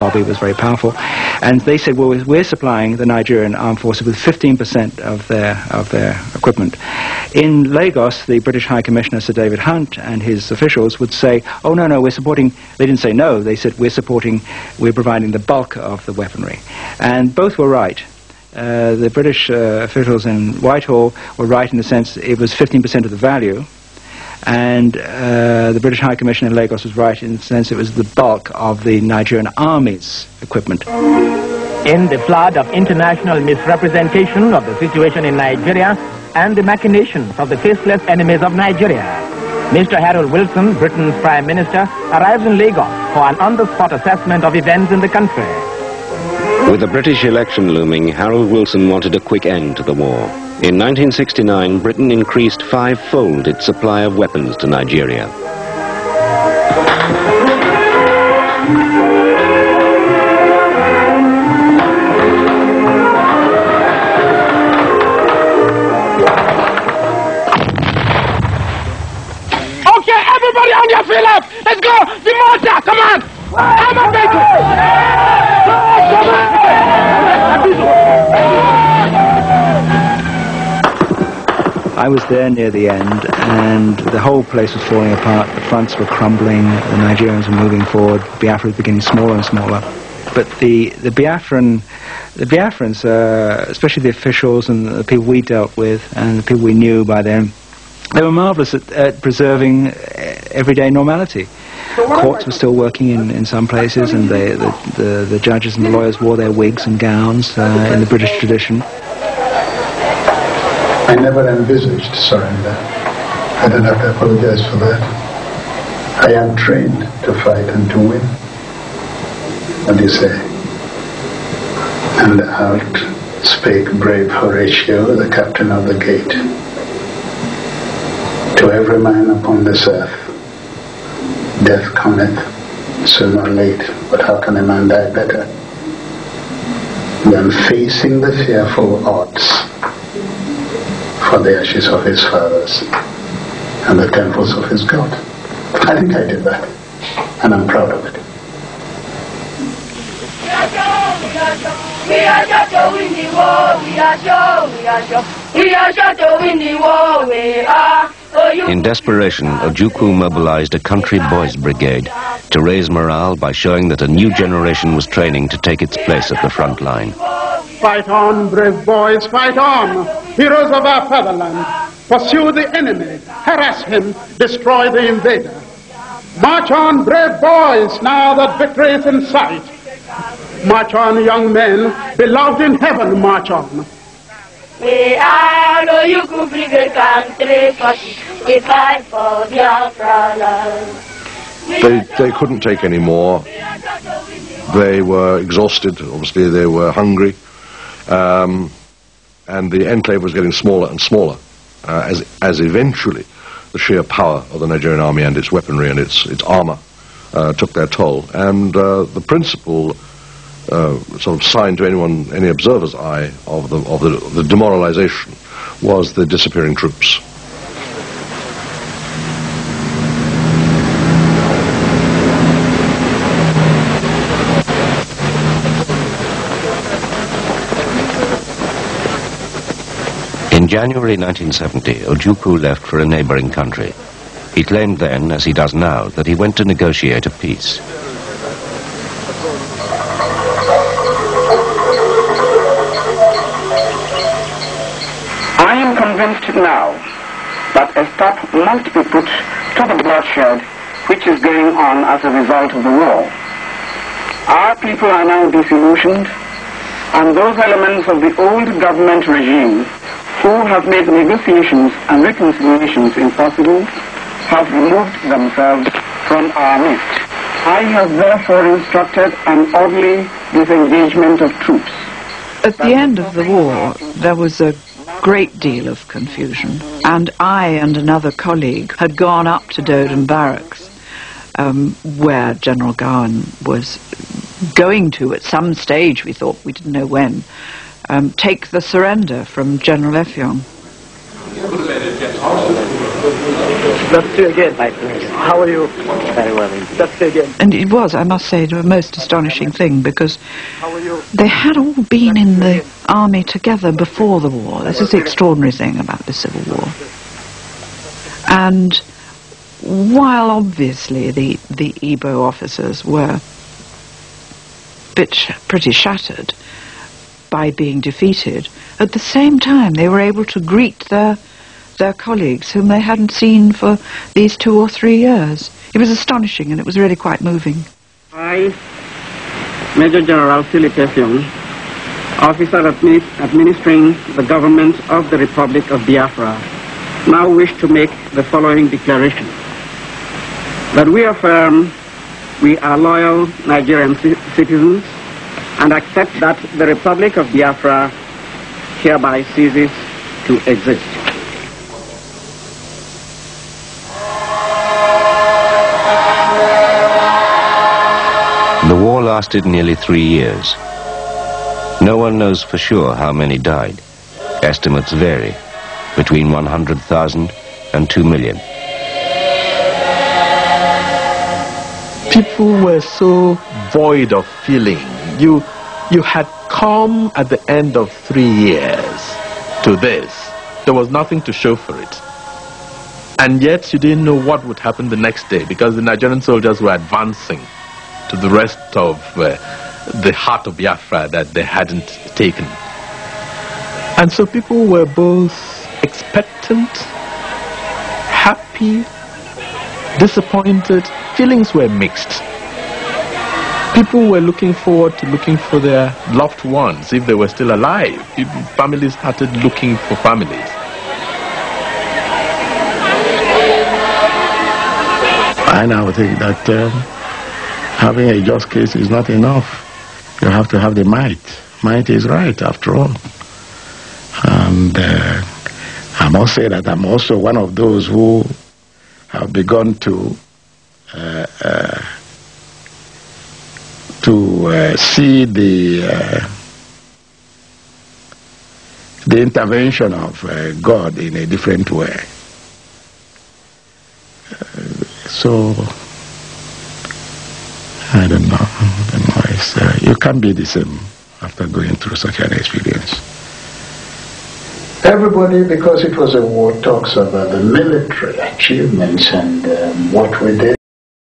lobby was very powerful, and they said, well, we're supplying the Nigerian armed forces with 15% of their equipment. In Lagos, the British High Commissioner, Sir David Hunt, and his officials would say, oh, no, we're supporting. They didn't say no, they said we're providing the bulk of the weaponry. And both were right. The British officials in Whitehall were right in the sense it was 15% of the value, and the British High Commissioner in Lagos was right in the sense it was the bulk of the Nigerian Army's equipment. In the flood of international misrepresentation of the situation in Nigeria and the machinations of the faceless enemies of Nigeria, Mr. Harold Wilson, Britain's Prime Minister, arrives in Lagos for an on-the-spot assessment of events in the country. With the British election looming, Harold Wilson wanted a quick end to the war. In 1969, Britain increased five-fold its supply of weapons to Nigeria. Okay, everybody on your feet up! Let's go! The mortar, come on! I'm a I was there near the end, and the whole place was falling apart. The fronts were crumbling, the Nigerians were moving forward, Biafra was becoming smaller and smaller. But the Biafrans, especially the officials and the people we dealt with and the people we knew by then, they were marvelous at preserving everyday normality. Courts were still working in some places, and the judges and the lawyers wore their wigs and gowns in the British tradition. I never envisaged surrender. I don't have to apologize for that. I am trained to fight and to win. What do you say? And out spake brave Horatio, the captain of the gate. To every man upon this earth, death cometh soon or late, but how can a man die better than facing the fearful odds for the ashes of his fathers and the temples of his God? I think I did that, and I'm proud of it. We are sure to win the war, we are sure to win the war, we are. In desperation, Ojukwu mobilized a country boys brigade to raise morale by showing that a new generation was training to take its place at the front line. Fight on, brave boys, fight on, heroes of our fatherland. Pursue the enemy, harass him, destroy the invader. March on, brave boys, now that victory is in sight. March on, young men, beloved in heaven, march on. We are the Ojukwu Brigade country, we fight for Biafra land. They couldn't take any more. They were exhausted, obviously they were hungry, and the enclave was getting smaller and smaller, as eventually the sheer power of the Nigerian army and its weaponry and its armor took their toll. And the principal sort of sign to any observer's eye of the demoralization was the disappearing troops. In January 1970, Ojukwu left for a neighboring country. He claimed then, as he does now, that he went to negotiate a peace. I am convinced now that a stop must be put to the bloodshed which is going on as a result of the war. Our people are now disillusioned, and those elements of the old government regime who have made negotiations and reconciliations impossible have removed themselves from our midst. I have therefore instructed an orderly disengagement of troops. At the end of the war, there was a great deal of confusion, and I and another colleague had gone up to Doden Barracks, where General Gowan was going to at some stage, we thought, we didn't know when, take the surrender from General Effiong. That's you again. How are you? Very well, indeed. That's you again. And it was, I must say, the most astonishing thing, because they had all been in the army together before the war. This is the extraordinary thing about the Civil War. And while obviously the Igbo officers were pretty shattered by being defeated, at the same time they were able to greet their colleagues whom they hadn't seen for these 2 or 3 years. It was astonishing, and it was really quite moving. I, Major General Philip Effiong, officer administering the government of the Republic of Biafra, now wish to make the following declaration. That we affirm we are loyal Nigerian citizens and accept that the Republic of Biafra hereby ceases to exist. The war lasted nearly 3 years. No one knows for sure how many died. Estimates vary, between 100,000 and 2 million. People were so void of feeling. You had come at the end of 3 years to this. There was nothing to show for it. And yet you didn't know what would happen the next day, because the Nigerian soldiers were advancing to the rest of the heart of Biafra that they hadn't taken. And so people were both expectant, happy, disappointed. Feelings were mixed. People were looking forward to looking for their loved ones if they were still alive. Families started looking for families. I now think that having a just case is not enough. You have to have the might. Might is right, after all. And I must say that I'm also one of those who have begun to see the intervention of God in a different way. So I don't know. You can't be the same after going through such an experience. Everybody, because it was a war, talks about the military achievements and what we did.